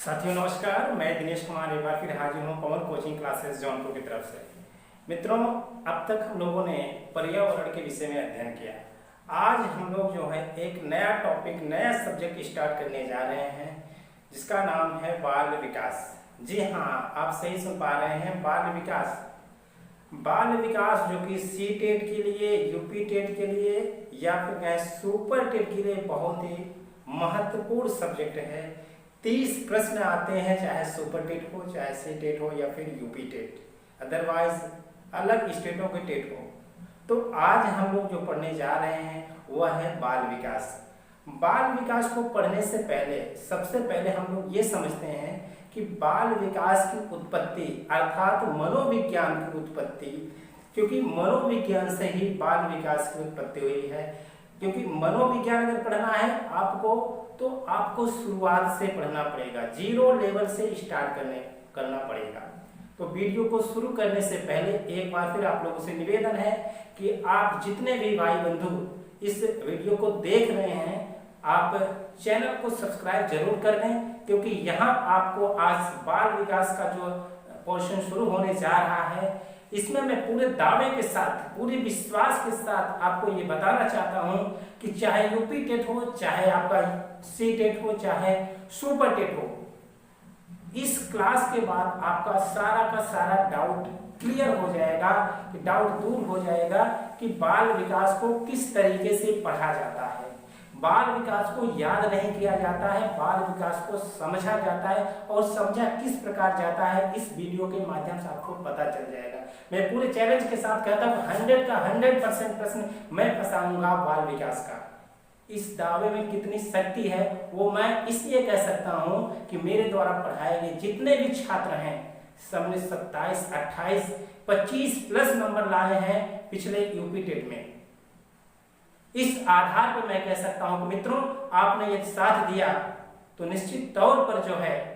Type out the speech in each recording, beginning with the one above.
साथियों नमस्कार, मैं दिनेश कुमार एक बार फिर हाजिर हूँ पवन कोचिंग क्लासेस जौनपुर की तरफ से। मित्रों, अब तक हम लोगों ने पर्यावरण के विषय में अध्ययन किया। आज हम लोग जो है एक नया टॉपिक, नया सब्जेक्ट स्टार्ट करने जा रहे हैं जिसका नाम है बाल विकास। जी हाँ, आप सही सुन पा रहे हैं, बाल विकास। बाल विकास जो कि सी टेट के लिए, यूपी टेट के लिए या फिर कहें सुपर टेट के लिए बहुत ही महत्वपूर्ण सब्जेक्ट है। 30 प्रश्न आते हैं, चाहे सुपर टेट हो, चाहे सी टेट हो या फिर यूपी टेट, अदरवाइज अलग स्टेटों के टेट हो। तो आज हम लोग जो पढ़ने जा रहे हैं वह है बाल विकास। बाल विकास को पढ़ने से पहले सबसे पहले हम लोग ये समझते हैं कि बाल विकास की उत्पत्ति अर्थात मनोविज्ञान की उत्पत्ति, क्योंकि मनोविज्ञान से ही बाल विकास की उत्पत्ति हुई है। क्योंकि मनोविज्ञान अगर पढ़ना है आपको तो आपको शुरुआत से पढ़ना पड़ेगा, जीरो लेवल से स्टार्ट करना पड़ेगा। तो वीडियो को शुरू करने से पहले एक बार फिर आप लोगों से निवेदन है कि आप जितने भी भाई बंधु इस वीडियो को देख रहे हैं, आप चैनल को सब्सक्राइब जरूर कर दें, क्योंकि यहाँ आपको आज बाल विकास का जो पोर्शन शुरू होने जा रहा है, इसमें मैं पूरे दावे के साथ, पूरे विश्वास के साथ आपको ये बताना चाहता हूँ कि चाहे यूपी टेट हो, चाहे आपका सी टेट हो, चाहे सुपर टेट हो, इस क्लास के बाद आपका सारा का सारा डाउट क्लियर हो जाएगा, कि डाउट दूर हो जाएगा कि बाल विकास को किस तरीके से पढ़ा जाता है। बाल विकास को याद नहीं किया जाता है, बाल विकास को समझा जाता है, और समझा किस प्रकार जाता है इस वीडियो के माध्यम से आपको पता चल जाएगा। मैं पूरे चैलेंज के साथ कहता हूँ 100 का 100% प्रश्न मैं फंसाऊंगा बाल विकास का। इस दावे में कितनी शक्ति है वो मैं इसलिए कह सकता हूँ कि मेरे द्वारा पढ़ाए गए जितने भी छात्र हैं सबने 27, 28, 25 प्लस नंबर लाए हैं पिछले यूपी टेट में। इस आधार पर मैं कह सकता हूं कि मित्रों, आपने यदि साथ दिया तो निश्चित तौर पर जो है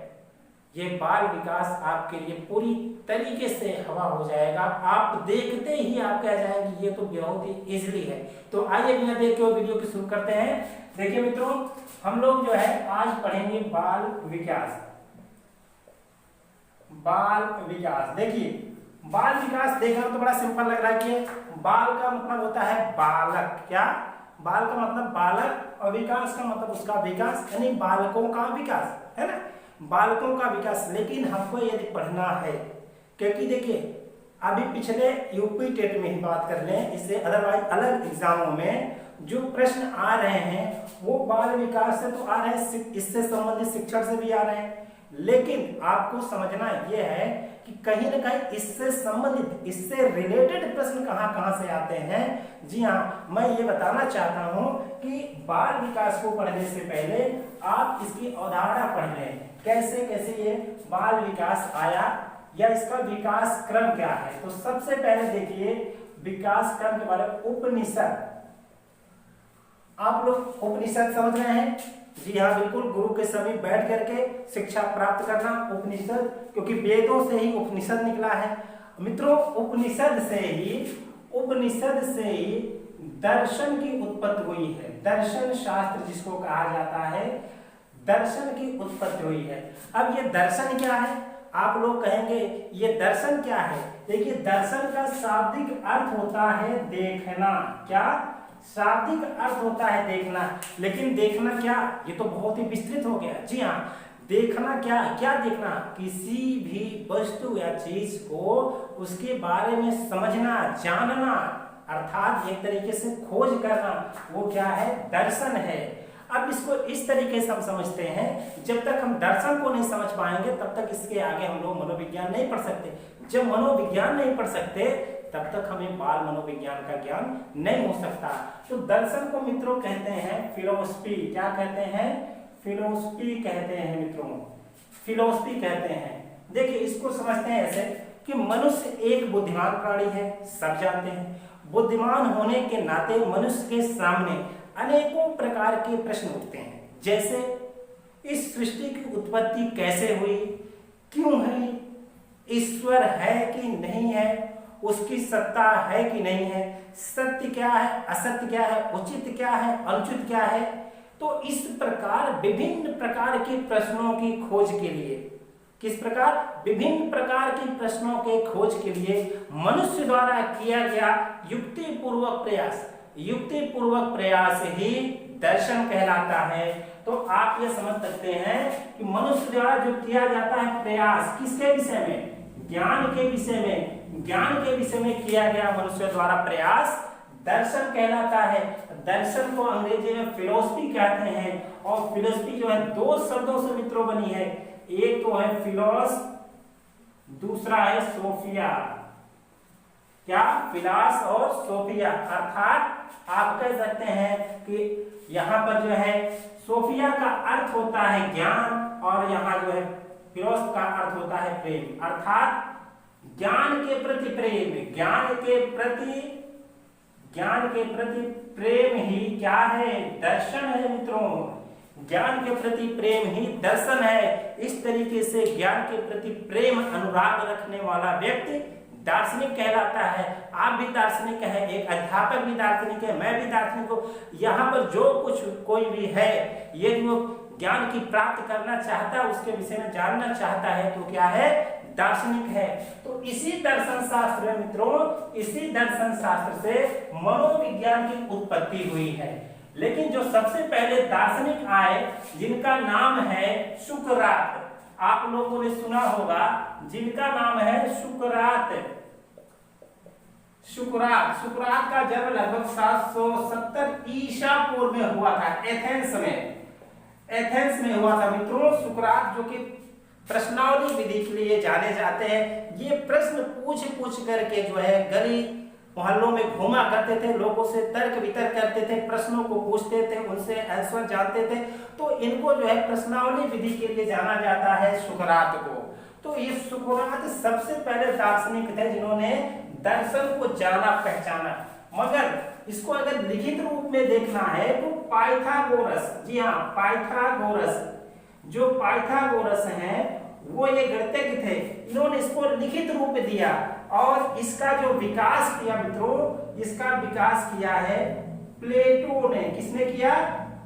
ये बाल विकास आपके लिए पूरी तरीके से हवा हो जाएगा। आप देखते ही आप कह जाएंगे ये तो बहुत ही इजीली है। तो आइए बिना देर के वीडियो की शुरू करते हैं। देखिए मित्रों, हम लोग जो है आज पढ़ेंगे बाल विकास। बाल विकास, देखिए बाल विकास देखना तो बड़ा सिंपल लग रहा है कि बाल का मतलब होता है बालक। क्या? बाल का मतलब बालक, और विकास का मतलब उसका विकास, यानी बालकों का विकास, है ना, बालकों का विकास। लेकिन हमको यदि पढ़ना है, क्योंकि देखिए अभी पिछले यूपी टेट में ही बात कर लें, इससे अदरवाइज अलग एग्जामों में जो प्रश्न आ रहे हैं वो बाल विकास से तो आ रहे हैं, इससे संबंधित शिक्षण से भी आ रहे हैं। लेकिन आपको समझना यह है कि कहीं ना कहीं इससे संबंधित, इससे रिलेटेड प्रश्न कहां से आते हैं। जी हाँ, मैं ये बताना चाहता हूं कि बाल विकास को पढ़ने से पहले आप इसकी अवधारणा पढ़ लें, कैसे कैसे ये बाल विकास आया या इसका विकास क्रम क्या है। तो सबसे पहले देखिए विकास क्रम के बारे में उपनिषद। आप लोग उपनिषद समझ रहे हैं? जी हाँ, बिल्कुल, गुरु के समीप बैठ करके शिक्षा प्राप्त करना, उपनिषद, क्योंकि वेदों से ही उपनिषद निकला है। मित्रों, उपनिषद से ही दर्शन की उत्पत्ति हुई है। दर्शन शास्त्र जिसको कहा जाता है, दर्शन की उत्पत्ति हुई है। अब ये दर्शन क्या है? आप लोग कहेंगे ये दर्शन क्या है? देखिए, दर्शन का शाब्दिक अर्थ होता है देखना। क्या? शाब्दिक अर्थ होता है देखना। लेकिन देखना क्या, ये तो बहुत ही विस्तृत हो गया। जी हाँ, देखना क्या? क्या देखना? किसी भी वस्तु या चीज को उसके बारे में समझना, जानना, अर्थात एक तरीके से खोज करना, वो क्या है? दर्शन है। अब इसको इस तरीके से हम समझते हैं, जब तक हम दर्शन को नहीं समझ पाएंगे तब तक इसके आगे हम लोग मनोविज्ञान नहीं पढ़ सकते। जब मनोविज्ञान नहीं पढ़ सकते तब तक हमें बाल मनोविज्ञान का ज्ञान नहीं हो सकता। तो दर्शन को मित्रों कहते हैं फिलोसफी। क्या कहते हैं? फिलोसफी कहते हैं मित्रों, फिलोसफी कहते हैं। देखिए, इसको समझते हैं ऐसे कि मनुष्य एक बुद्धिमान प्राणी है, सब जानते हैं। बुद्धिमान होने के नाते मनुष्य के सामने अनेकों प्रकार के प्रश्न उठते हैं, जैसे इस सृष्टि की उत्पत्ति कैसे हुई, क्यों है, ईश्वर है कि नहीं है, उसकी सत्ता है कि नहीं है, सत्य क्या है, असत्य क्या है, उचित क्या है, अनुचित क्या है। तो इस प्रकार विभिन्न प्रकार के प्रश्नों की खोज के लिए, किस प्रकार, विभिन्न प्रकार के प्रश्नों के खोज के लिए मनुष्य द्वारा किया गया युक्तिपूर्वक प्रयास, युक्तिपूर्वक प्रयास ही दर्शन कहलाता है। तो आप ये समझ सकते हैं कि मनुष्य द्वारा जो किया जाता है प्रयास, किसके विषय में, ज्ञान के विषय में, ज्ञान के विषय में किया गया मनुष्य द्वारा प्रयास दर्शन कहलाता है। दर्शन को अंग्रेजी में फिलोसफी कहते हैं, और फिलोसफी जो है दो शब्दों से मित्रों बनी है, एक तो है फिलोस, दूसरा है सोफिया। क्या, फिलास और सोफिया, अर्थात आप कह सकते हैं कि यहाँ पर जो है सोफिया का अर्थ होता है ज्ञान, और यहाँ जो है फिलोस का अर्थ होता है प्रेम, अर्थात ज्ञान के प्रति प्रेम, ज्ञान के प्रति प्रेम ही क्या है, दर्शन है मित्रों। ज्ञान के प्रति प्रेम ही दर्शन है। इस तरीके से ज्ञान के प्रति प्रेम, अनुराग रखने वाला व्यक्ति दार्शनिक कहलाता है। आप भी दार्शनिक हैं, एक अध्यापक भी दार्शनिक है, मैं भी दार्शनिक हूँ। यहाँ पर जो कुछ कोई भी है, ये जो ज्ञान की प्राप्त करना चाहता है, उसके विषय में जानना चाहता है, तो क्या है, दार्शनिक है। तो इसी दर्शन शास्त्र में मित्रों, इसी दर्शन शास्त्र से मनोविज्ञान की उत्पत्ति हुई है। लेकिन जो सबसे पहले दार्शनिक आए, जिनका नाम है सुकरात, आप लोगों ने सुना होगा, जिनका नाम है सुकरात। सुकरात का जन्म लगभग 770 ईसा पूर्व में हुआ था, एथेंस में हुआ था मित्रों। सुकरात जो कि प्रश्नावली विधि के लिए जाने जाते हैं, ये प्रश्न पूछ करके जो है गली मोहल्लों में घूमा करते थे, लोगों से तर्क वितर्क करते थे, प्रश्नों को पूछते थे, उनसे आंसर जानते थे। तो इनको जो है प्रश्नावली विधि के लिए जाना जाता है सुकरात को। तो ये सुकरात सबसे पहले दार्शनिक थे जिन्होंने दर्शन को जाना पहचाना। मगर इसको अगर लिखित रूप में देखना है तो पाइथागोरस, जी हाँ पाइथागोरस, जो पाइथागोरस हैं वो ये गणितज्ञ थे, इन्होंने इसको लिखित रूप दिया, और इसका जो विकास किया मित्रों, इसका विकास किया है प्लेटो ने। किसने किया,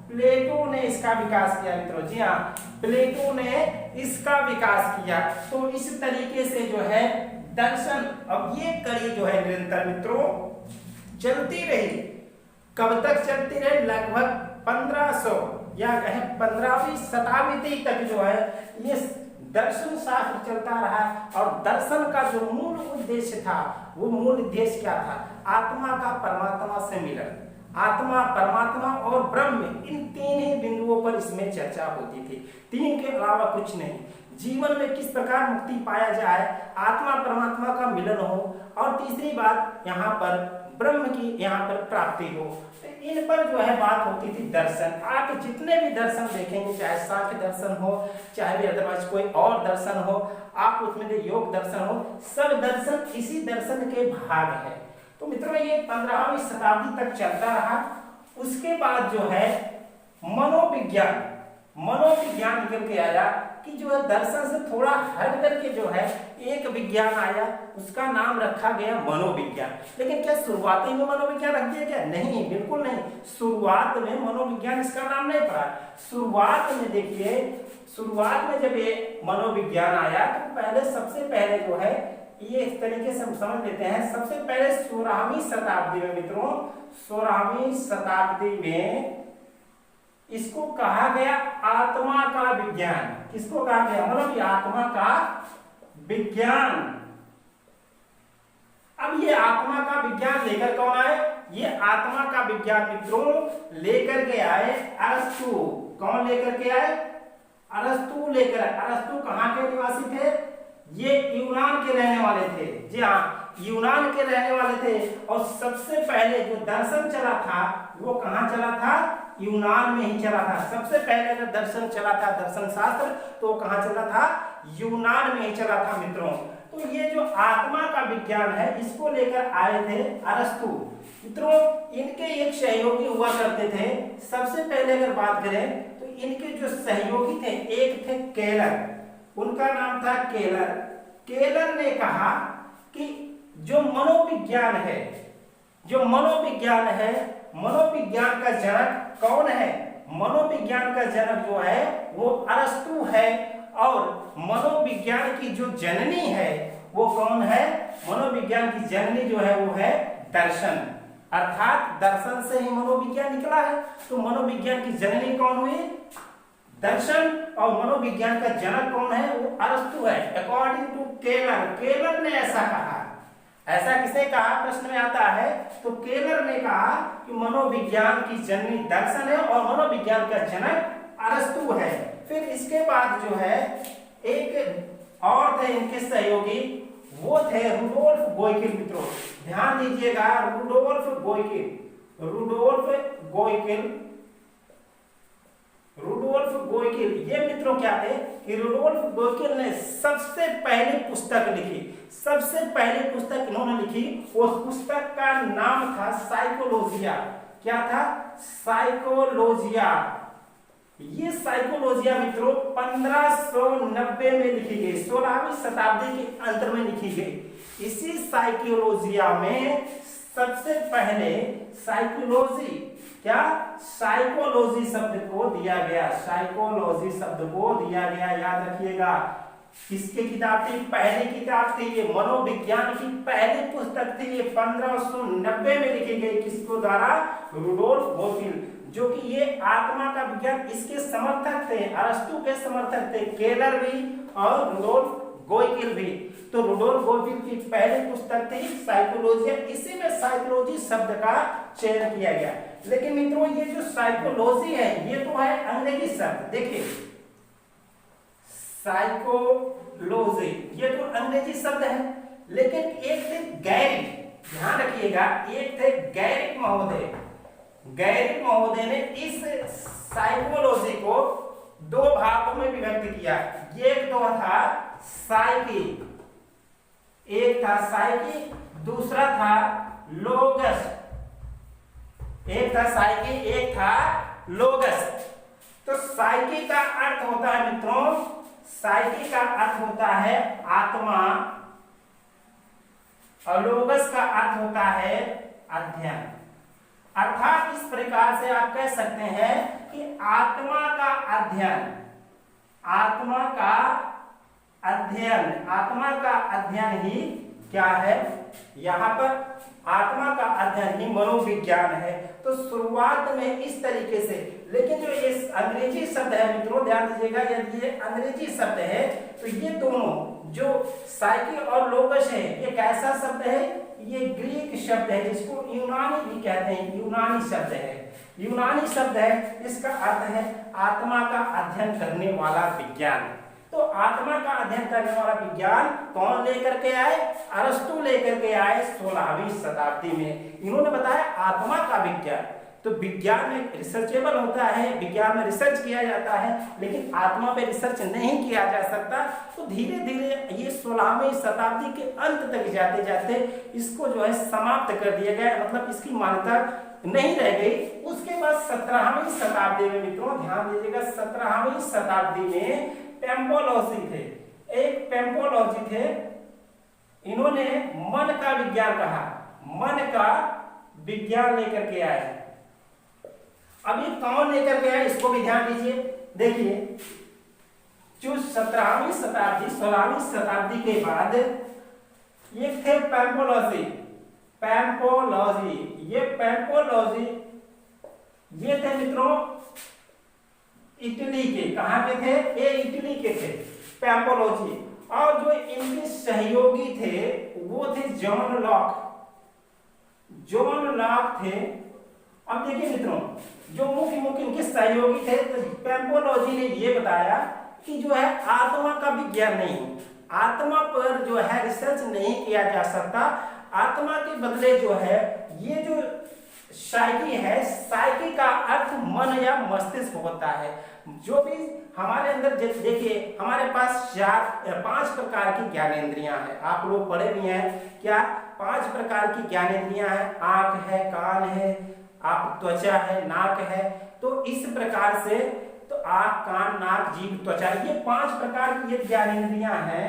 प्लेटो ने इसका विकास किया मित्रों, जी हाँ प्लेटो ने इसका विकास किया। तो इस तरीके से जो है दर्शन, अब ये कड़ी जो है निरंतर मित्रों चलती रही। कब तक चलती रही, लगभग 1500 या कहें 15वीं शताब्दी तक जो है ये दर्शन शास्त्र चलता रहा। और दर्शन का जो मूल उद्देश्य था, वो मूल उद्देश्य क्या था, आत्मा का परमात्मा से मिलन, आत्मा, परमात्मा और ब्रह्म, इन तीन ही बिंदुओं पर इसमें चर्चा होती थी, तीन के अलावा कुछ नहीं। जीवन में किस प्रकार मुक्ति पाया जाए, आत्मा परमात्मा का मिलन हो, और तीसरी बात यहाँ पर ब्रह्म की यहाँ पर प्राप्ति हो। तो इन पर जो है बात होती थी दर्शन। आप जितने भी दर्शन देखेंगे, चाहे सांख्य दर्शन हो, चाहे भी अदरवाइज कोई और दर्शन हो, आप उसमें योग दर्शन हो, सब दर्शन इसी दर्शन के भाग है। तो मित्रों ये 15वीं शताब्दी तक चलता रहा। उसके बाद जो है मनोविज्ञान निकल के आया कि जो है दर्शन से थोड़ा हट करके जो है एक विज्ञान आया, उसका नाम रखा गया मनोविज्ञान। लेकिन क्या शुरुआती में मनोविज्ञान रख दिया क्या, नहीं, बिल्कुल नहीं। शुरुआत में मनोविज्ञान इसका नाम नहीं पड़ा। शुरुआत में देखिए, शुरुआत में जब ये मनोविज्ञान आया तो पहले, सबसे पहले जो है ये इस तरीके से हम समझ लेते हैं। सबसे पहले 16वीं शताब्दी में मित्रों, 16वीं शताब्दी में इसको कहा गया आत्मा का विज्ञान। किसको कहा गया, मतलब आत्मा का विज्ञान। अब ये आत्मा का विज्ञान लेकर कौन आए, ये आत्मा का विज्ञान मित्रों लेकर के आए अरस्तु। कौन लेकर के आए, अरस्तु लेकर। अरस्तु कहाँ के निवासी थे, ये यूनान के रहने वाले थे, जी हाँ यूनान के रहने वाले थे। और सबसे पहले जो दर्शन चला था वो कहाँ चला था, यूनान में ही चला था। सबसे पहले अगर दर्शन चला था, दर्शन शास्त्र, तो कहाँ चला था, यूनान में ही चला था मित्रों। तो ये जो आत्मा का विज्ञान है, इसको लेकर आए थे अरस्तु मित्रों। इनके एक सहयोगी हुआ करते थे। सबसे पहले अगर बात करें तो इनके जो सहयोगी थे, एक थे केलर, उनका नाम था केलर। केलर ने कहा कि जो मनोविज्ञान है, मनोविज्ञान का जनक कौन है, मनोविज्ञान का जनक जो है वो अरस्तु है, और मनोविज्ञान की जो जननी है वो कौन है? मनोविज्ञान की जननी जो है वो है दर्शन, अर्थात दर्शन से ही मनोविज्ञान निकला है। तो मनोविज्ञान की जननी कौन हुई? दर्शन, और मनोविज्ञान का जनक कौन है? वो अरस्तु है, अकॉर्डिंग टू केलर। केलर ने ऐसा कहा। ऐसा किसने कहा? प्रश्न में आता है। तो केलर ने कहा कि मनोविज्ञान की जननी दर्शन है और मनोविज्ञान का जनक अरस्तु है। फिर इसके बाद जो है एक और थे इनके सहयोगी, वो थे रुडोल्फ गोइकिल। मित्रों ध्यान दीजिएगा, रुडोल्फ गोइकिल, रुडोल्फ गोइकिल, रुडोल्फ गोइकिल। ये मित्रों क्या थे कि रुडोल्फ गोइकिल ने सबसे पहली पुस्तक लिखी। सबसे पहली पुस्तक इन्होंने लिखी, उस पुस्तक का नाम था साइकोलॉजिया। क्या था? साइकोलॉजिया। ये साइकोलॉजिया मित्रों 1590 में लिखी गई, 16वीं शताब्दी के अंत में लिखी गई। इसी साइकोलॉजिया में सबसे पहले साइकोलॉजी, क्या? साइकोलॉजी शब्द को दिया गया, साइकोलॉजी शब्द को दिया गया। याद रखिएगा, किसकी किताब थी? पहली किताब थी, ये मनोविज्ञान की पहली पुस्तक थी। ये 1590 में लिखी गई। किसको द्वारा? रुडोल्फ गोइकिल, जो कि ये आत्मा का विज्ञान, इसके समर्थक थे, अरस्तु के समर्थक थे, केलर भी और रुडोल्फ गोइकिल भी। तो रुडोल्फ गोइकिल की पहली पुस्तक थी साइकोलॉजिया। इसी में साइकोलॉजी शब्द का चयन किया गया। लेकिन मित्रों ये जो साइकोलॉजी है ये तो है अंग्रेजी शब्द। देखिए साइकोलॉजी ये तो अंग्रेजी शब्द है, लेकिन एक थे गैरिक, ध्यान रखिएगा, एक थे गैरिक महोदय। गैरिक महोदय ने इस साइकोलॉजी को दो भागों में विभक्त किया। एक तो था साइकी, एक था साइकी, दूसरा था लोगस। एक था साइकी, एक था लोगस। तो साइकी का अर्थ होता है मित्रों, साइकी का अर्थ होता है आत्मा, और लोगस का अर्थ होता है अध्ययन। अर्थात इस प्रकार से आप कह सकते हैं कि आत्मा का अध्ययन, आत्मा का अध्ययन, आत्मा का अध्ययन ही क्या है? यहाँ पर आत्मा का अध्ययन ही मनोविज्ञान है। तो शुरुआत में इस तरीके से, लेकिन जो ये अंग्रेजी शब्द है मित्रों ध्यान दीजिएगा, यदि ये अंग्रेजी शब्द है तो ये दोनों जो साइकी और लोगस है ये कैसा शब्द है? ये ग्रीक शब्द है, जिसको यूनानी भी कहते हैं, यूनानी शब्द है, यूनानी शब्द है। इसका अर्थ है आत्मा का अध्ययन करने वाला विज्ञान। तो आत्मा का अध्ययन करने वाला विज्ञान कौन लेकर के आए? अरस्तु लेकर के आए 16वीं शताब्दी में। इन्होंने बताया आत्मा का विज्ञान। तो विज्ञान में रिसर्चेबल होता है, विज्ञान में रिसर्च किया जाता है, लेकिन आत्मा पे रिसर्च नहीं किया जा सकता। तो धीरे धीरे ये 16वीं शताब्दी के अंत तक जाते जाते इसको जो है समाप्त कर दिया गया, मतलब इसकी मान्यता नहीं रह गई। उसके बाद 17वीं शताब्दी में मित्रों ध्यान दीजिएगा, 17वीं शताब्दी में पेम्पोलॉजी थे, एक पेम्पोलॉजी थे, इन्होंने मन का विज्ञान कहा, मन का विज्ञान लेकर के आए। अभी कौन लेकर के आए इसको भी ध्यान दीजिए। देखिए जो 17वीं शताब्दी 16वीं शताब्दी के बाद ये थे पेम्पोलॉजी, पेम्पोलॉजी, ये पेम्पोलॉजी ये थे मित्रों इटली के। कहां के थे? ये इटली के थे पेम्पोलॉजी। और जो इनके सहयोगी थे वो थे जॉन लॉक, जॉन लॉक थे। अब देखिए मित्रों जो मुख्य इनके सहयोगी थे, तो पेम्पोलॉजी ने ये बताया कि जो है आत्मा का विज्ञान नहीं, आत्मा पर जो है रिसर्च नहीं किया जा सकता। आत्मा के बदले जो है ये जो साइकी है, साइकी का अर्थ मन या मस्तिष्क होता है। जो भी हमारे अंदर देखिए हमारे पास 5 प्रकार की ज्ञानेंद्रियां हैं, आप लोग पढ़े भी हैं क्या? 5 प्रकार की ज्ञानेंद्रियां हैं, आंख है, कान है, आप त्वचा है, नाक है। तो इस प्रकार से तो आंख, कान, नाक, जीभ, त्वचा, ये 5 प्रकार की ये ज्ञानेंद्रियां हैं।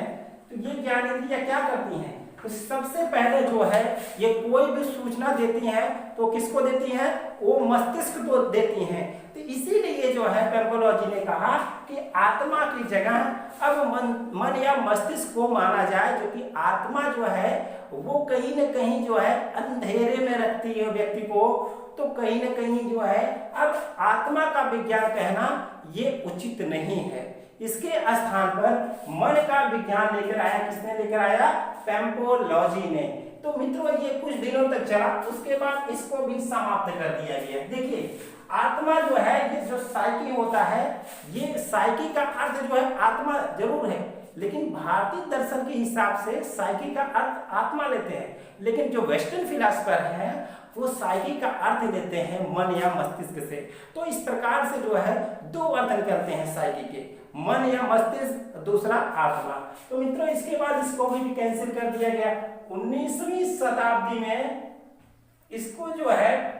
तो ये ज्ञानेंद्रियां क्या करती हैं? तो सबसे पहले जो है ये कोई भी सूचना देती हैं तो किसको देती हैं? वो मस्तिष्क को देती हैं। तो इसीलिए जो है पैम्पोलॉजी ने कहा कि आत्मा की जगह अब मन या मस्तिष्क को माना जाए, जो कि आत्मा जो है वो कहीं न कहीं जो है अंधेरे में रखती है व्यक्ति को। तो कहीं न कहीं जो है अब आत्मा का विज्ञान कहना ये उचित नहीं है। इसके स्थान पर मन का विज्ञान लेकर आया। किसने लेकर आया? पैम्पोलॉजी ने। तो मित्रों ये कुछ दिनों तक चला, उसके बाद इसको भी समाप्त कर दिया गया। देखिए आत्मा जो है, ये जो साइकी होता है, ये साइकी का अर्थ जो है आत्मा जरूर है, लेकिन भारतीय दर्शन के हिसाब से साइकी का अर्थ आत्मा लेते हैं, लेकिन जो वेस्टर्न फिलासफर हैं वो साइकी का अर्थ लेते हैं मन या मस्तिष्क से। तो इस प्रकार से जो है दो अर्थ निकलते हैं साइकी के, मन या मस्तिष्क, दूसरा आत्मा। तो मित्रों इसके बाद इसको भी कैंसिल कर दिया गया। 19वीं शताब्दी में इसको जो है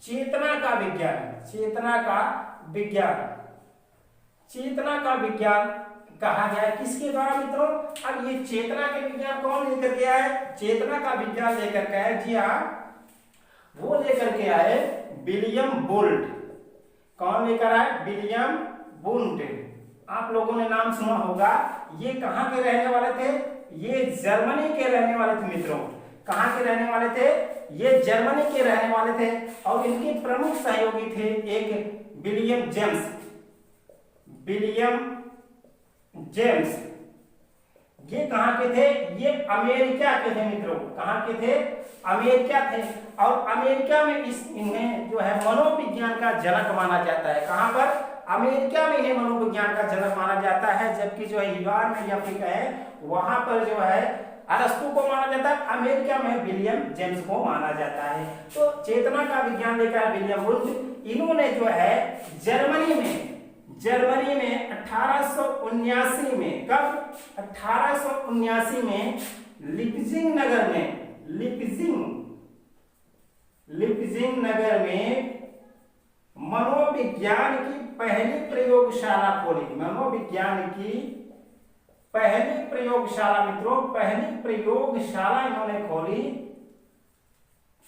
चेतना का विज्ञान, चेतना का विज्ञान, चेतना का विज्ञान कहा गया है। किसके द्वारा मित्रों? अब ये चेतना के विज्ञान कौन लेकर के आए? चेतना का विज्ञान लेकर के आए, जी हाँ, वो लेकर के आए विलियम वुंट। कौन लेकर आए? William Wundt. आप लोगों ने नाम सुना होगा। ये कहाँ के रहने वाले थे? ये जर्मनी के रहने वाले थे मित्रों। कहाँ के रहने वाले थे? ये जर्मनी के रहने वाले थे। और इनके प्रमुख सहयोगी थे एक विलियम जेम्स। विलियम जेम्स ये कहाँ के थे? ये अमेरिका के थे मित्रों। कहाँ के थे? अमेरिका थे। और अमेरिका में इन्हें जो है मनोविज्ञान का जनक माना जाता है। कहाँ पर? अमेरिका में इन्हें मनोविज्ञान का जनक माना जाता है। जबकि जो है यूरोप में या फिर कहें वहां पर जो है अरस्तु को माना जाता है, अमेरिका में विलियम जेम्स को माना जाता है। तो चेतना का विज्ञान लेकर विलियम वुंट, इन्होंने जो है जर्मनी में 1879 में, कब? 1879 में लिप्जिंग नगर में, लिप्जिंग नगर में मनोविज्ञान की पहली प्रयोगशाला खोली। मनोविज्ञान की पहली प्रयोगशाला मित्रों, पहली प्रयोगशाला इन्होंने खोली।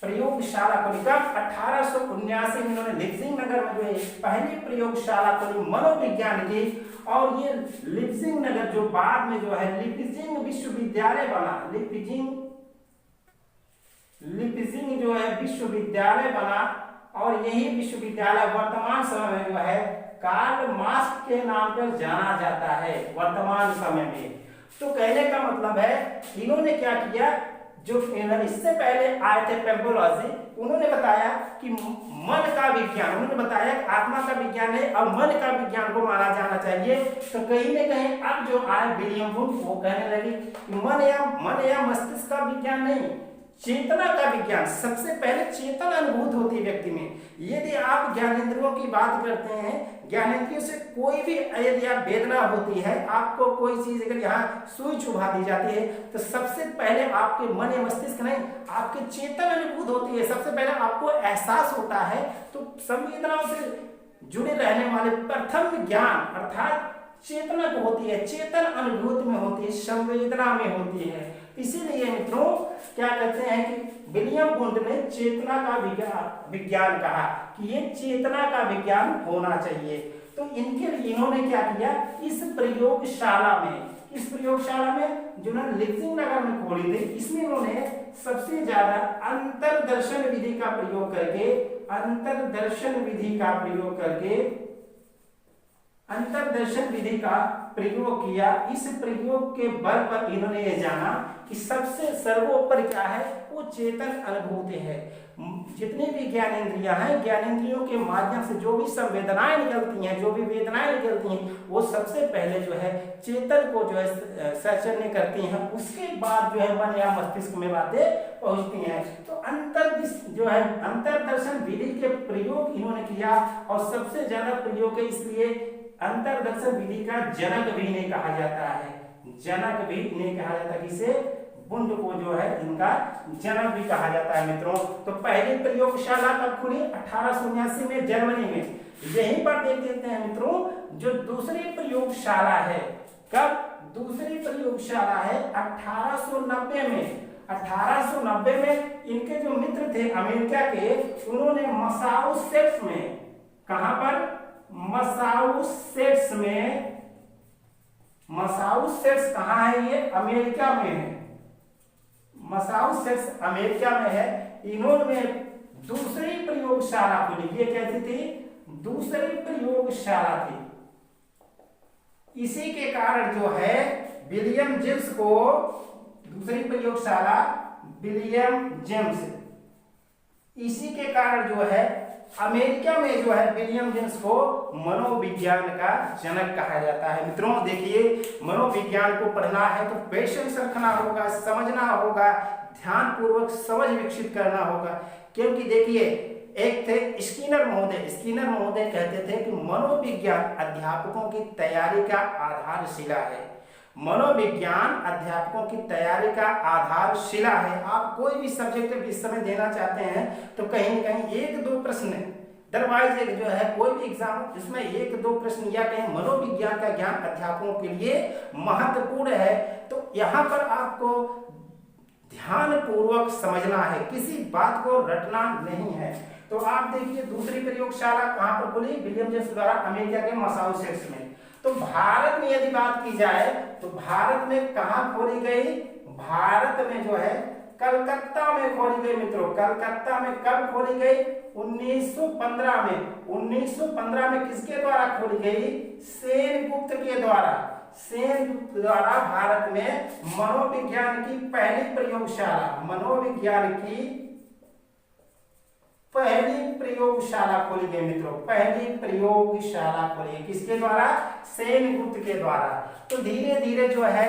प्रयोगशाला खोली कब? 1879 में इन्होंने लिप्जिंग नगर में जो है पहली प्रयोगशाला खोली मनोविज्ञान की। और ये लिप्जिंग नगर जो बाद में जो है लिप्जिंग विश्वविद्यालय बना, लिप्जिंग जो है विश्वविद्यालय बना। और यही विश्वविद्यालय वर्तमान समय में जो है कार्ल मार्क्स के नाम पर जाना जाता है वर्तमान समय में। तो कहने का मतलब है इन्होंने क्या किया, जो इससे पहले आए थे पैम्पोलॉजी, उन्होंने बताया कि मन का विज्ञान, उन्होंने बताया कि आत्मा का विज्ञान है और मन का विज्ञान को माना जाना चाहिए। तो कहीं न कहीं अब जो आए विलियम वुंट वो कहने लगे कि मन या मस्तिष्क का विज्ञान नहीं, चेतना का विज्ञान। सबसे पहले चेतन अनुभूत होती है व्यक्ति में। यदि आप ज्ञानेंद्रियों की बात करते हैं, ज्ञानेंद्रियों से कोई भी यदि आप वेदना होती है, आपको कोई चीज अगर यहाँ सुई चुभा दी जाती है, तो सबसे पहले आपके मन या मस्तिष्क नहीं, आपके चेतन अनुभूत होती है। सबसे पहले आपको एहसास होता है। तो संवेदनाओं से जुड़े रहने वाले प्रथम ज्ञान अर्थात चेतना को होती है, चेतन अनुभूति में होती है, संवेदना में होती है। इसीलिए मित्रों क्या कहते हैं कि विलियम वुंट ने चेतना का विज्ञान कहा कि ये चेतना का विज्ञान होना चाहिए। तो इनके लिए इन्होंने क्या किया, इस प्रयोगशाला में जो लिप्जिंग नगर में खोली थी, इसमें इन्होंने सबसे ज्यादा अंतर्दर्शन विधि का प्रयोग करके अंतर्दर्शन विधि का प्रयोग किया। इस प्रयोग के बल पर इन्होंने ये जाना कि सबसे सर्वोपरि क्या है, वो चेतन अनुभूति है। जितनी भी ज्ञानेंद्रियां हैं, ज्ञानेंद्रियों के माध्यम से जो भी संवेदनाएं निकलती हैं, जो भी वेदनाएं निकलती हैं, वो सबसे पहले जो है चेतन को जो है सहचर्य करती हैं। उसके बाद जो है मन या मस्तिष्क में बातें पहुंचती हैं। तो अंतर्दर्शन विधि के प्रयोग इन्होंने किया और सबसे ज्यादा प्रयोग है, इसलिए अंतर्दर्शन विधि का जनक भी इन्हें कहा जाता है। जनक भी इन्हें कहा जाता है, किसे? वुंट को जो है इनका जनक भी कहा जाता है मित्रों। तो पहली प्रयोगशाला कब खुली? 1879 में जर्मनी में। यहीं पर देख लेते हैं मित्रों, जो दूसरी प्रयोगशाला है, कब? दूसरी प्रयोगशाला है 1890 में। 1890 में इनके जो मित्र थे अमेरिका के, उन्होंने मसाचुसेट्स में, कहां पर, मसाचुसेट्स में, मसाचुसेट्स कहां है, ये अमेरिका में है, मसाचुसेट्स अमेरिका में है। इन्होंने दूसरी प्रयोगशाला खोली, ये कैसी थी, दूसरी प्रयोगशाला थी। इसी के कारण जो है विलियम जेम्स को, दूसरी प्रयोगशाला विलियम जेम्स, इसी के कारण जो है अमेरिका में जो है विलियम जेम्स को मनोविज्ञान का जनक कहा जाता है। मित्रों देखिए, मनोविज्ञान को पढ़ना है तो पेशेंस रखना होगा, समझना होगा, ध्यान पूर्वक समझ विकसित करना होगा। क्योंकि देखिए, एक थे स्किनर महोदय, स्किनर महोदय कहते थे कि मनोविज्ञान अध्यापकों की तैयारी का आधारशिला है। मनोविज्ञान अध्यापकों की तैयारी का आधारशिला है। आप कोई भी सब्जेक्ट इस समय देना चाहते हैं तो कहीं न कहीं एक दो प्रश्न, अदरवाइज एक जो है कोई भी एग्जाम जिसमें एक दो प्रश्न या कहीं मनोविज्ञान का ज्ञान अध्यापकों के लिए महत्वपूर्ण है। तो यहाँ पर आपको ध्यान पूर्वक समझना है, किसी बात को रटना नहीं है। तो आप देखिए, दूसरी प्रयोगशाला कहां पर खुली, विलियम जेम्स द्वारा अमेरिका के मसाचुसेट्स में। तो भारत में यदि बात की जाए तो भारत में कहां खोली गई, भारत में जो है कलकत्ता में खोली गई। मित्रों, कलकत्ता में कब खोली गई, 1915 में। 1915 में किसके द्वारा खोली गई, सेनगुप्त के द्वारा। सेनगुप्त द्वारा भारत में मनोविज्ञान की पहली प्रयोगशाला, मनोविज्ञान की पहली प्रयोगशाला खोली गई। मित्रों, पहली प्रयोगशाला खोली, किसके द्वारा, सेनगुप्त के द्वारा। तो धीरे धीरे जो है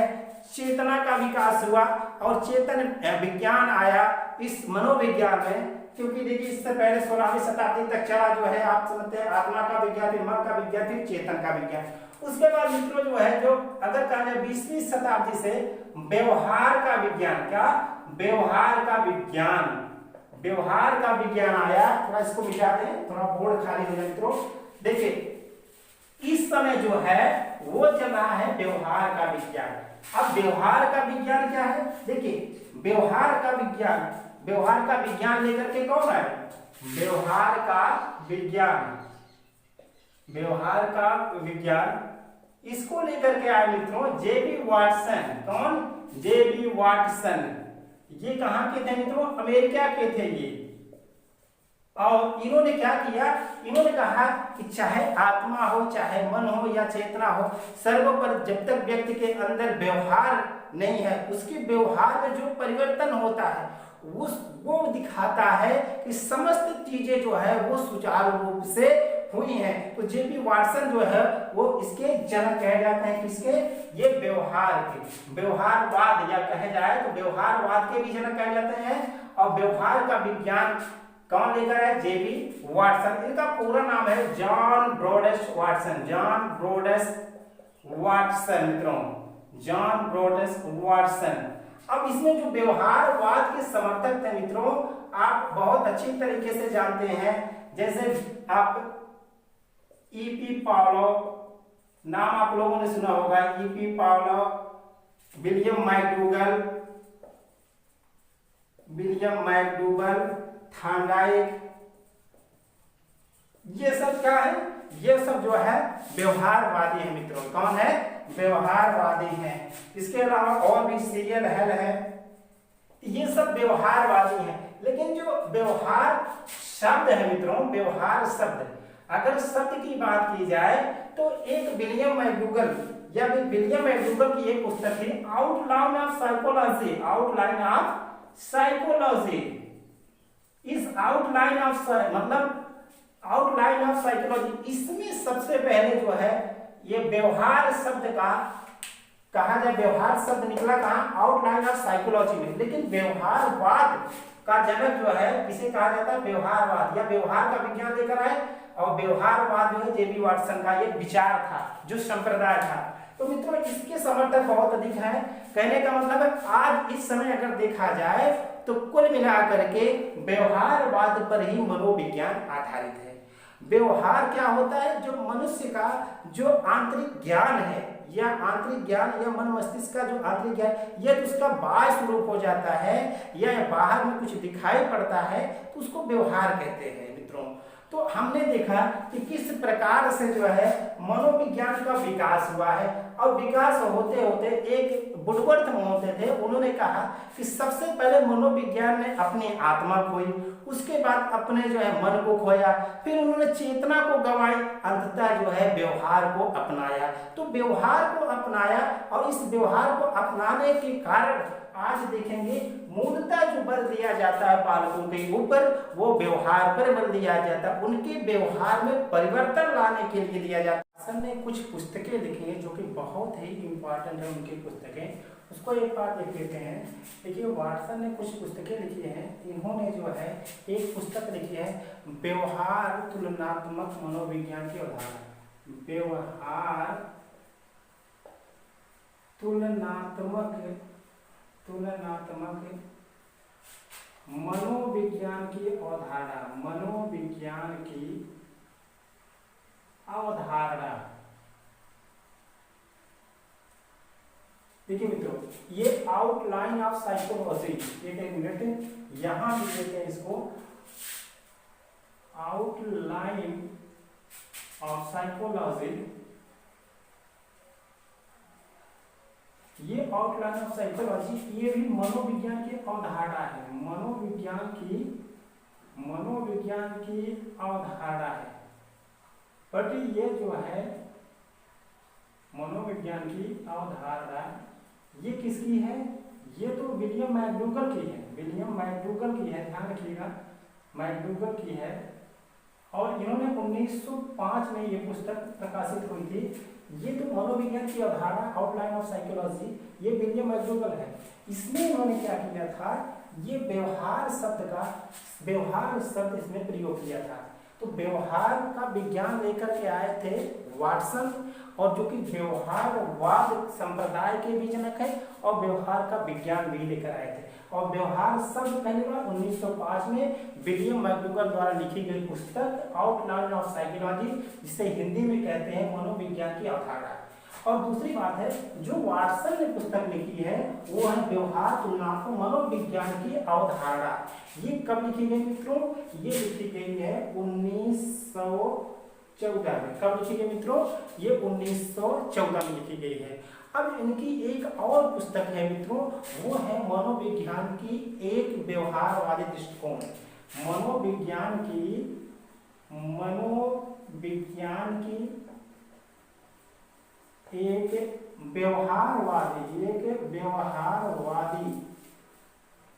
चेतना का विकास हुआ और चेतन विज्ञान आया इस मनोविज्ञान में। क्योंकि देखिए, इससे पहले 16वीं शताब्दी तक चला जो है, आप समझते हैं, आत्मा का विज्ञान, फिर मन का विज्ञान, फिर चेतन का विज्ञान। उसके बाद मित्रों जो है, जो अगर कहा जाए 20वीं शताब्दी से व्यवहार का विज्ञान, क्या, व्यवहार का विज्ञान, व्यवहार का विज्ञान आया। थोड़ा इसको मिटा दें, थोड़ा बोर्ड खाली हो जाए। मित्रों देखिए, इस समय जो है वो चल रहा है व्यवहार का विज्ञान। अब व्यवहार का विज्ञान क्या है, देखिए, व्यवहार का विज्ञान, व्यवहार का विज्ञान लेकर के कौन है, व्यवहार का विज्ञान, व्यवहार का विज्ञान, इसको लेकर के आए मित्रों जेबी वाटसन। कौन, जेबी वाटसन। ये कहां के थे मित्रों, अमेरिका के थे ये। और इन्होंने क्या किया, इन्होंने कहा कि चाहे आत्मा हो, चाहे मन हो या चेतना हो, सर्वोपरि जब तक व्यक्ति के अंदर व्यवहार नहीं है, उसके व्यवहार में जो परिवर्तन होता है वो दिखाता है कि समस्त चीजें जो है वो सुचारू रूप से हुई हैं। तो जेबी वाटसन जो है वो इसके जनक कहे जाते हैं, किसके, ये व्यवहार के, व्यवहारवाद या कहे जाए तो व्यवहारवाद के भी जनक कहे जाते हैं। और व्यवहार का विज्ञान कौन लेकर है, जेबी वाटसन। इनका पूरा नाम है John Brodess Watson, John Brodess Watson. मित्रों, जॉन ब्रोडेस वाटसन। अब इसमें जो व्यवहारवाद के समर्थक थे मित्रों, आप बहुत अच्छी तरीके से जानते हैं। जैसे आप ईपी पावलो, नाम आप लोगों ने सुना होगा, IP Pavlov, William McDougall, William McDougall, Thorndike, ये सब क्या है, ये सब जो है व्यवहारवादी है मित्रों। कौन है, व्यवहारवादी हैं। इसके अलावा और भी सीरियल हेल है, ये सब व्यवहारवादी हैं। लेकिन जो व्यवहार शब्द है मित्रों, व्यवहार शब्द, अगर शब्द की बात की जाए तो एक विलियम मैकडूगल या विलियम मैकडूगल की एक पुस्तक थी, outline of psychology, outline of psychology. इस आउटलाइन ऑफ मतलब आउटलाइन ऑफ साइकोलॉजी, इसमें सबसे पहले जो है ये व्यवहार शब्द का कहा जाए, व्यवहार शब्द निकला कहां, आउटलाइन ऑफ साइकोलॉजी में। लेकिन व्यवहारवाद का जनक जो है किसे कहा जाता है, व्यवहारवाद या व्यवहार का विज्ञान लेकर आए। और व्यवहारवाद जो है जेबी वाटसन का ये विचार था, जो संप्रदाय था। तो मित्रों इसके समर्थक बहुत अधिक हैं। कहने का मतलब है आज इस समय अगर देखा जाए तो कुल मिलाकर के व्यवहारवाद पर ही मनोविज्ञान आधारित है। व्यवहार क्या होता है? जो मनुष्य का जो आंतरिक ज्ञान है, या आंतरिक ज्ञान या मन मस्तिष्क का जो आंतरिक ज्ञान, यदि उसका बाह्य स्वरूप हो जाता है या बाहर में कुछ दिखाई पड़ता है तो उसको व्यवहार कहते हैं मित्रों। तो हमने देखा कि किस प्रकार से जो है मनोविज्ञान का विकास हुआ है, और विकास होते होते एक वुडवर्थ होते थे, उन्होंने कहा कि सबसे पहले मनोविज्ञान ने अपनी आत्मा खोई, उसके बाद अपने जो है मन को खोया, फिर उन्होंने चेतना को गंवाई, अंततः जो है व्यवहार को अपनाया। तो व्यवहार को अपनाया, और इस व्यवहार को अपनाने के कारण आज देखेंगे मूलतः जो बल दिया जाता है पालकों के ऊपर, वो व्यवहार पर बल दिया जाता है, उनके व्यवहार में परिवर्तन लाने के लिए दिया जाता है। वाटसन ने कुछ पुस्तकें लिखी हैं जो कि बहुत ही इम्पोर्टेंट है उनकी पुस्तकें, उसको एक बार देख लेते हैं। देखिए वाटसन ने कुछ पुस्तकें लिखी हैं, इन्होंने जो है एक पुस्तक लिखी है व्यवहार तुलनात्मक मनोविज्ञान की अवधारणा। व्यवहार तुलनात्मक मनोविज्ञान की अवधारणा, मनोविज्ञान की अवधारणा। देखिए मित्रों, ये आउटलाइन ऑफ साइकोलॉजी, एक मिनट यहां भी देते हैं इसको, आउटलाइन ऑफ साइकोलॉजी। ये आउटलाइन ऑफ साइकोलॉजी, ये भी मनोविज्ञान की अवधारणा है, मनोविज्ञान की अवधारणा है। बट ये जो है मनोविज्ञान की अवधारणा, ये किसकी है? ये तो विलियम मैकडूगल की है, विलियम मैकडूगल की है, ध्यान रखिएगा, मैकडूगल की है। और इन्होंने 1905 में ये पुस्तक प्रकाशित हुई थी। ये तो मनोविज्ञान की अवधारणा, आउटलाइन ऑफ साइकोलॉजी, ये विलियम मैकडूगल है। इसमें इन्होंने क्या किया था, ये व्यवहार शब्द इसमें प्रयोग किया था। तो व्यवहार का विज्ञान लेकर के आए थे वाटसन, और जो कि व्यवहारवाद संप्रदाय के भी जनक है, और व्यवहार का विज्ञान भी लेकर आए थे। और व्यवहार शब्द पहली बार 1905 में विलियम मैकडूगल द्वारा लिखी गई पुस्तक आउटलाइन ऑफ साइकोलॉजी, जिसे हिंदी में कहते हैं मनोविज्ञान की अवधारणा। और दूसरी बात है, जो वाटसन ने पुस्तक लिखी है वो है व्यवहार तुलनात्मक मनोविज्ञान की अवधारणा। ये कब लिखी गई मित्रों? ये लिखी गई है 1914 में। कब लिखी गई मित्रों? ये 1914 में लिखी गई है। अब इनकी एक और पुस्तक है मित्रों, वो है मनोविज्ञान की एक व्यवहारवादी दृष्टिकोण। मनोविज्ञान की एक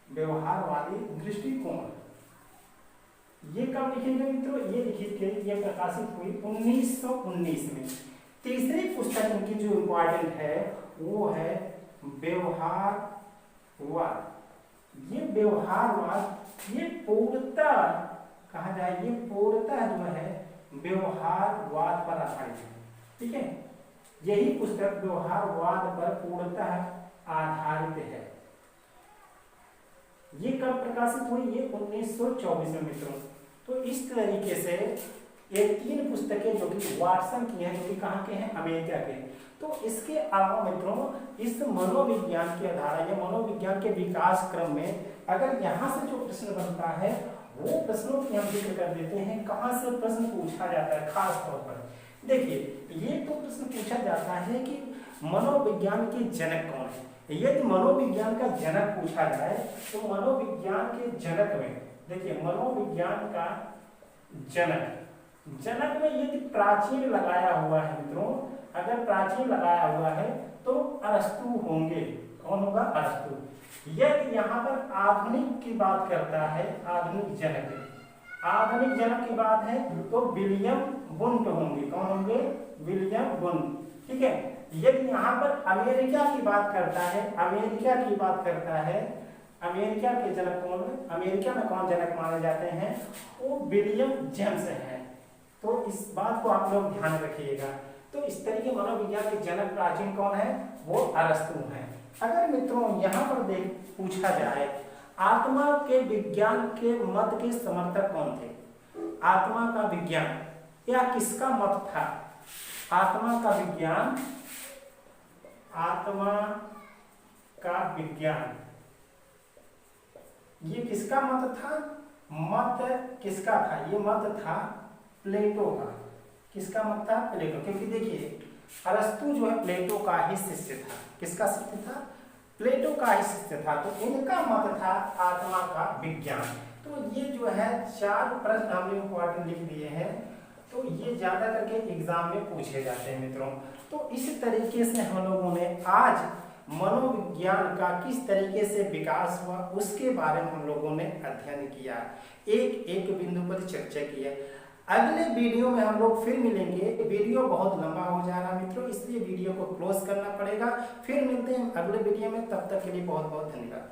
व्यवहारवादी दृष्टिकोण। ये कब लिखी गई मित्रों? ये लिखी गई, ये प्रकाशित हुई 1919 में। तीसरी पुस्तक इनकी जो इम्पोर्टेंट है वो है व्यवहारवाद। ये व्यवहारवाद, ये पूर्णतः कहा जाए, ये पूर्णतः जो है व्यवहारवाद पर आधारित है। ठीक है, यही पुस्तक व्यवहारवाद पर पूर्णतः आधारित है। ये कब प्रकाशित हुई? ये 1924 में मित्रों। तो इस तरीके से ये तीन पुस्तकें जो कि वाटसन की हैं, जो कि कहाँ के हैं? अमेरिका के। तो इसके अलावा मित्रों, इस मनोविज्ञान की अवधारणा या मनोविज्ञान के विकास क्रम में अगर यहाँ से जो प्रश्न बनता है वो प्रश्नों की हम जिक्र कर देते हैं। कहाँ से प्रश्न पूछा जाता है खास तौर पर? देखिए, ये तो प्रश्न पूछा जाता है कि मनोविज्ञान के जनक कौन है। यदि मनोविज्ञान का जनक पूछा जाए तो मनोविज्ञान के जनक में देखिए, मनोविज्ञान का जनक में यदि प्राचीन लगाया हुआ है मित्रों, अगर प्राचीन लगाया हुआ है तो अरस्तु होंगे। कौन होगा? अरस्तु। यदि यहाँ पर आधुनिक की बात करता है, आधुनिक जनक की बात है तो विलियम वुंट होंगे। कौन होंगे? William Wundt. ठीक है। यदि यहाँ पर अमेरिका की बात करता है, अमेरिका के जनक कौन है? अमेरिका में कौन जनक माने जाते हैं? वो विलियम जेम्स हैं। तो इस बात को आप लोग ध्यान रखिएगा। तो इस तरीके मनोविज्ञान के जनक प्राचीन कौन है? वो अरस्तु हैं। अगर मित्रों यहाँ पर पूछा जाए आत्मा के विज्ञान के मत के समर्थक कौन थे? आत्मा का विज्ञान यह किसका मत था? आत्मा का विज्ञान, आत्मा का विज्ञान, ये किसका मत था? मत किसका था? ये मत था प्लेटो का। किसका मत था? प्लेटो। क्योंकि देखिए अरस्तु जो है प्लेटो का ही शिष्य था। किसका शिष्य था? प्लेटो का ही शिष्य था। तो इनका मत था आत्मा का विज्ञान। तो ये जो है 4 प्रश्न हमने इंपॉर्टेंट लिख दिए हैं, तो ये ज्यादा करके एग्जाम में पूछे जाते हैं मित्रों। तो इस तरीके से हम लोगों ने आज मनोविज्ञान का किस तरीके से विकास हुआ उसके बारे में हम लोगों ने अध्ययन किया, एक एक बिंदु पर चर्चा की है। अगले वीडियो में हम लोग फिर मिलेंगे। वीडियो बहुत लंबा हो जा रहा है मित्रों, इसलिए वीडियो को क्लोज करना पड़ेगा। फिर मिलते हैं अगले वीडियो में, तब तक के लिए बहुत बहुत धन्यवाद।